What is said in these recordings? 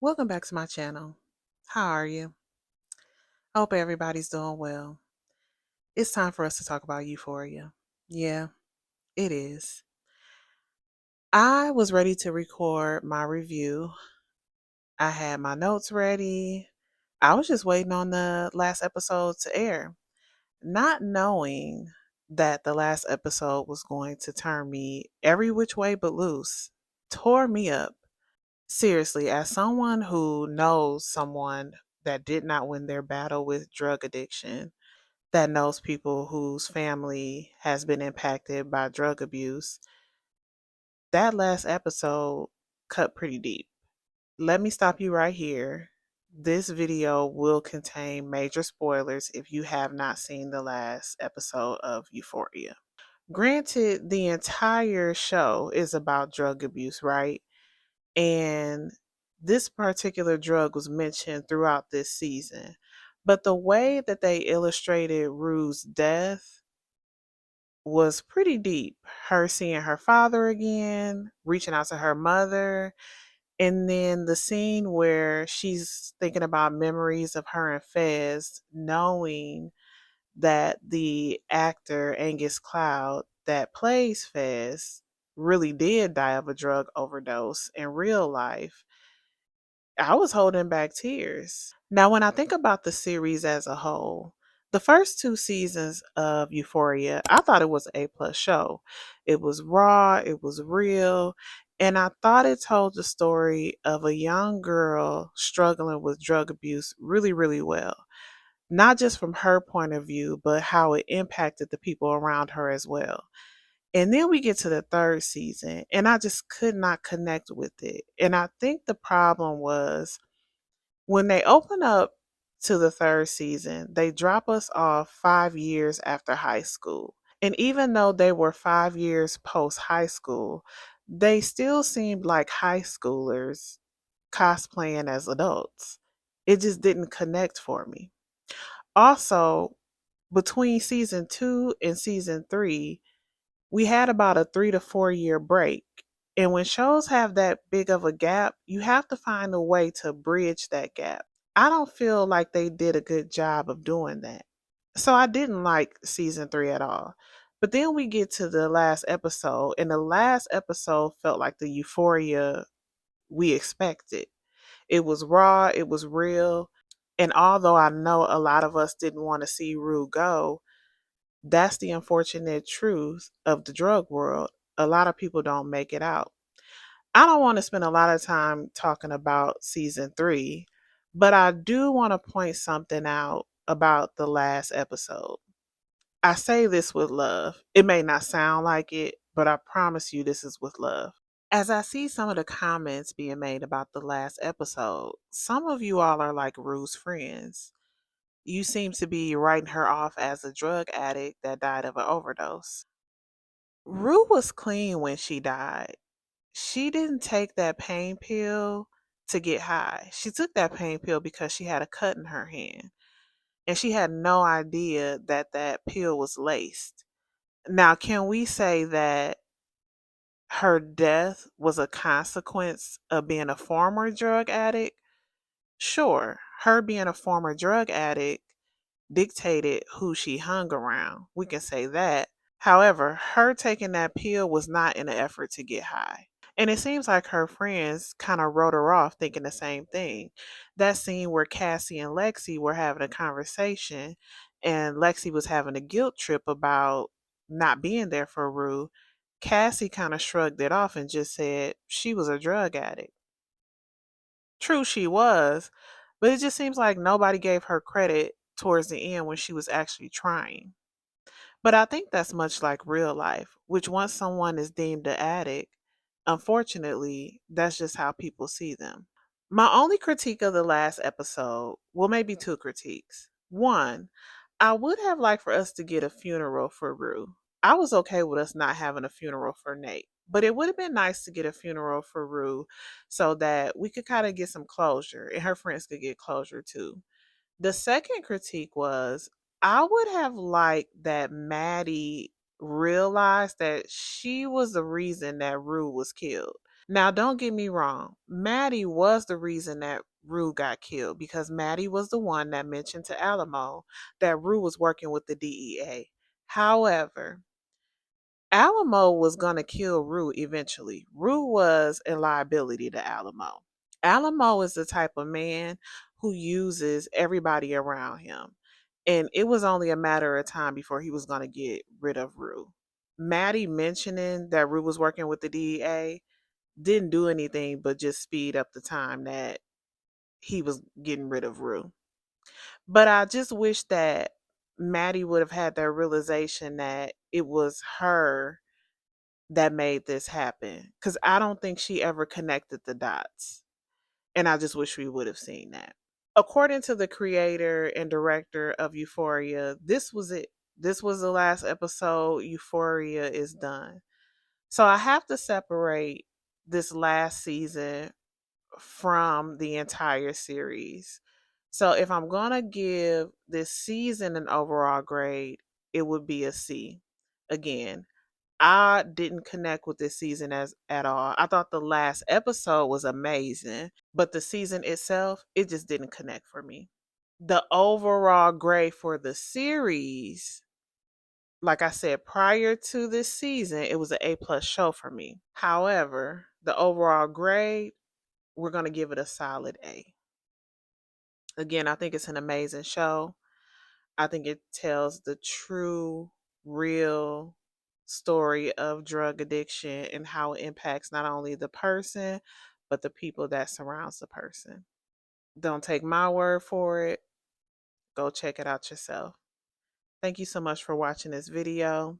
Welcome back to my channel. How are you? I hope everybody's doing well. It's time for us to talk about Euphoria. Yeah, it is. I was ready to record my review. I had my notes ready. I was just waiting on the last episode to air, not knowing that the last episode was going to turn me every which way but loose. Tore me up. Seriously, as someone who knows someone that did not win their battle with drug addiction, that knows people whose family has been impacted by drug abuse, that last episode cut pretty deep. Let me stop you right here. This video will contain major spoilers if you have not seen the last episode of Euphoria. Granted, the entire show is about drug abuse, right? And this particular drug was mentioned throughout this season. But the way that they illustrated Rue's death was pretty deep. Her seeing her father again, reaching out to her mother, and then the scene where she's thinking about memories of her and Fez, knowing that the actor Angus Cloud that plays Fez really did die of a drug overdose in real life. I was holding back tears. Now, when I think about the series as a whole, the first two seasons of Euphoria, I thought it was an A+ show. It was raw, it was real, and I thought it told the story of a young girl struggling with drug abuse really, really well. Not just from her point of view, but how it impacted the people around her as well. And then we get to the third season, and I just could not connect with it. And I think the problem was when they open up to the third season, they drop us off 5 years after high school. And even though they were 5 years post high school, they still seemed like high schoolers cosplaying as adults. It just didn't connect for me. Also, between season two and season three, we had about a 3 to 4 year break. And when shows have that big of a gap, you have to find a way to bridge that gap. I don't feel like they did a good job of doing that. So I didn't like season three at all. But then we get to the last episode, and the last episode felt like the euphoria we expected. It was raw, it was real. And although I know a lot of us didn't want to see Rue go, that's the unfortunate truth of the drug world. A lot of people don't make it out. I don't want to spend a lot of time talking about season three, but I do want to point something out about the last episode. I say this with love. It may not sound like it, but I promise you this is with love. As I see some of the comments being made about the last episode, some of you all are like Rue's friends. You seem to be writing her off as a drug addict that died of an overdose. Rue was clean when she died. She didn't take that pain pill to get high. She took that pain pill because she had a cut in her hand and she had no idea that that pill was laced. Now, can we say that her death was a consequence of being a former drug addict? Sure, her being a former drug addict dictated who she hung around. We can say that. However, her taking that pill was not in an effort to get high. And it seems like her friends kind of wrote her off thinking the same thing. That scene where Cassie and Lexi were having a conversation and Lexi was having a guilt trip about not being there for Rue, Cassie kind of shrugged it off and just said she was a drug addict. True, she was, but it just seems like nobody gave her credit towards the end when she was actually trying. But I think that's much like real life, which once someone is deemed an addict, unfortunately, that's just how people see them. My only critique of the last episode, well, maybe two critiques. One, I would have liked for us to get a funeral for Rue. I was okay with us not having a funeral for Nate, but it would have been nice to get a funeral for Rue so that we could kind of get some closure and her friends could get closure too. The second critique was I would have liked that Maddie realized that she was the reason that Rue was killed. Now, don't get me wrong. Maddie was the reason that Rue got killed because Maddie was the one that mentioned to Alamo that Rue was working with the DEA. However, Alamo was going to kill Rue eventually. Rue was a liability to Alamo. Alamo is the type of man who uses everybody around him. And it was only a matter of time before he was going to get rid of Rue. Maddie mentioning that Rue was working with the DEA didn't do anything but just speed up the time that he was getting rid of Rue. But I just wish that Maddie would have had that realization that it was her that made this happen. Because I don't think she ever connected the dots. And I just wish we would have seen that. According to the creator and director of Euphoria, this was it. This was the last episode. Euphoria is done. So I have to separate this last season from the entire series. So if I'm going to give this season an overall grade, it would be a C. Again, I didn't connect with this season as at all. I thought the last episode was amazing, but the season itself, it just didn't connect for me. The overall grade for the series, like I said, prior to this season, it was an A plus show for me. However, the overall grade, we're going to give it a solid A. Again, I think it's an amazing show. I think it tells the true, real story of drug addiction and how it impacts not only the person, but the people that surrounds the person. Don't take my word for it. Go check it out yourself. Thank you so much for watching this video.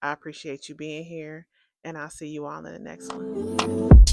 I appreciate you being here, and I'll see you all in the next one.